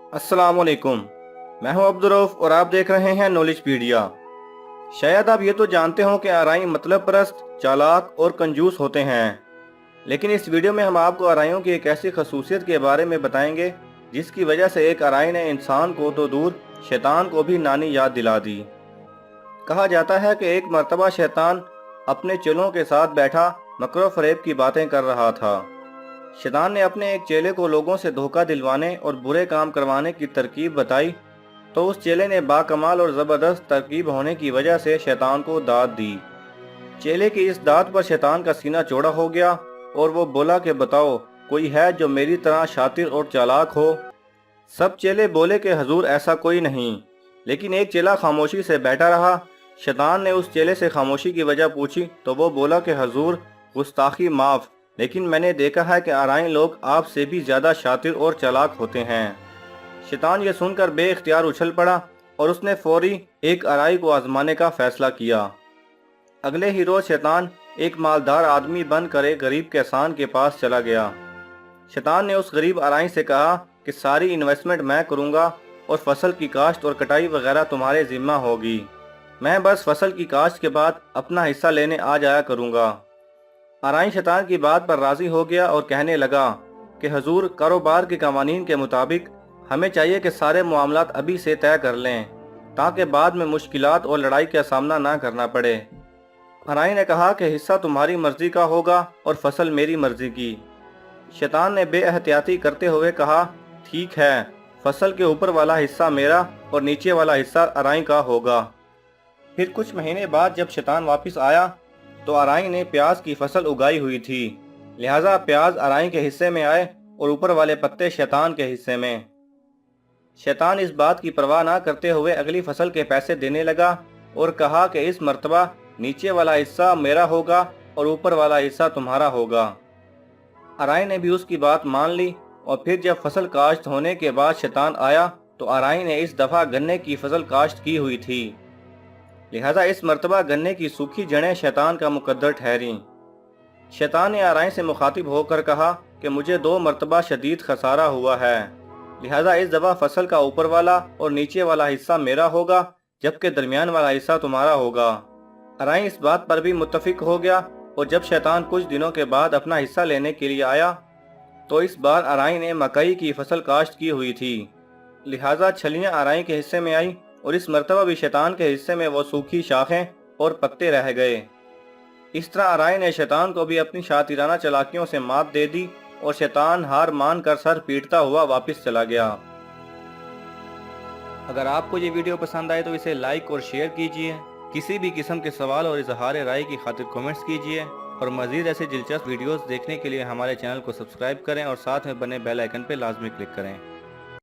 अस्सलाम वालेकुम। मैं हूं अब्दुल रऊफ और आप देख रहे हैं नॉलेज पीडिया। शायद आप ये तो जानते हो कि आरआई मतलब परस्त, चालाक और कंजूस होते हैं, लेकिन इस वीडियो में हम आपको आरआइयों की एक ऐसी खसूसियत के बारे में बताएंगे जिसकी वजह से एक आरआई ने इंसान को तो दूर, शैतान को भी नानी याद दिला दी। कहा जाता है कि एक मर्तबा शैतान अपने चेलों के साथ बैठा मकरो फरेब की बातें कर रहा था। शैतान ने अपने एक चेले को लोगों से धोखा दिलवाने और बुरे काम करवाने की तरकीब बताई, तो उस चेले ने बाकमाल और ज़बरदस्त तरकीब होने की वजह से शैतान को दाद दी। चेले की इस दाद पर शैतान का सीना चौड़ा हो गया और वो बोला कि बताओ, कोई है जो मेरी तरह शातिर और चालाक हो? सब चेले बोले कि हजूर ऐसा कोई नहीं, लेकिन एक चेला खामोशी से बैठा रहा। शैतान ने उस चेले से खामोशी की वजह पूछी तो वो बोला कि हजूर, गुस्ताखी माफ़, लेकिन मैंने देखा है कि आरआई लोग आपसे भी ज़्यादा शातिर और चालाक होते हैं। शैतान ये सुनकर बेइख्तियार उछल पड़ा और उसने फौरी एक आरआई को आजमाने का फैसला किया। अगले ही रोज शैतान एक मालदार आदमी बनकर एक गरीब किसान के पास चला गया। शैतान ने उस गरीब आरआई से कहा कि सारी इन्वेस्टमेंट मैं करूंगा और फसल की काश्त और कटाई वगैरह तुम्हारे जिम्मा होगी। मैं बस फसल की काश्त के बाद अपना हिस्सा लेने आ जाया करूंगा। आरआई शैतान की बात पर राजी हो गया और कहने लगा कि हजूर, कारोबार के कवानीन के मुताबिक हमें चाहिए कि सारे मामलात अभी से तय कर लें, ताकि बाद में मुश्किलात और लड़ाई का सामना ना करना पड़े। आरआई ने कहा कि हिस्सा तुम्हारी मर्जी का होगा और फसल मेरी मर्जी की। शैतान ने बेएहतियाती करते हुए कहा, ठीक है, फसल के ऊपर वाला हिस्सा मेरा और नीचे वाला हिस्सा आरआई का होगा। फिर कुछ महीने बाद जब शैतान वापस आया तो आरआई ने प्याज की फसल उगाई हुई थी, लिहाजा प्याज आरआई के हिस्से में आए और ऊपर वाले पत्ते शैतान के हिस्से में। शैतान इस बात की परवाह ना करते हुए अगली फसल के पैसे देने लगा और कहा कि इस मर्तबा नीचे वाला हिस्सा मेरा होगा और ऊपर वाला हिस्सा तुम्हारा होगा। आरआई ने भी उसकी बात मान ली और फिर जब फसल काश्त होने के बाद शैतान आया तो आरआई ने इस दफा गन्ने की फसल काश्त की हुई थी, लिहाजा इस मर्तबा गन्ने की सूखी जड़ें शैतान का मुकद्दर ठहरी। शैतान ने आरआई से मुखातिब होकर कहा कि मुझे 2 मर्तबा शदीद खसारा हुआ है, लिहाजा इस दफा फसल का ऊपर वाला और नीचे वाला हिस्सा मेरा होगा, जबकि दरमियान वाला हिस्सा तुम्हारा होगा। आरआई इस बात पर भी मुत्तफिक हो गया और जब शैतान कुछ दिनों के बाद अपना हिस्सा लेने के लिए आया तो इस बार आरआई ने मकई की फसल काश्त की हुई थी, लिहाजा छलियां आरआई के हिस्से में आई और इस मर्तबा भी शैतान के हिस्से में वो सूखी शाखें और पत्ते रह गए। इस तरह आरआई ने शैतान को भी अपनी शातिराना चालाकियों से मात दे दी और शैतान हार मान कर सर पीटता हुआ वापस चला गया। अगर आपको ये वीडियो पसंद आए तो इसे लाइक और शेयर कीजिए। किसी भी किस्म के सवाल और इजहार राय की खातिर कमेंट्स कीजिए और मज़ीद ऐसे दिलचस्प वीडियोस देखने के लिए हमारे चैनल को सब्सक्राइब करें और साथ में बने बेल आइकन पर लाजमी क्लिक करें।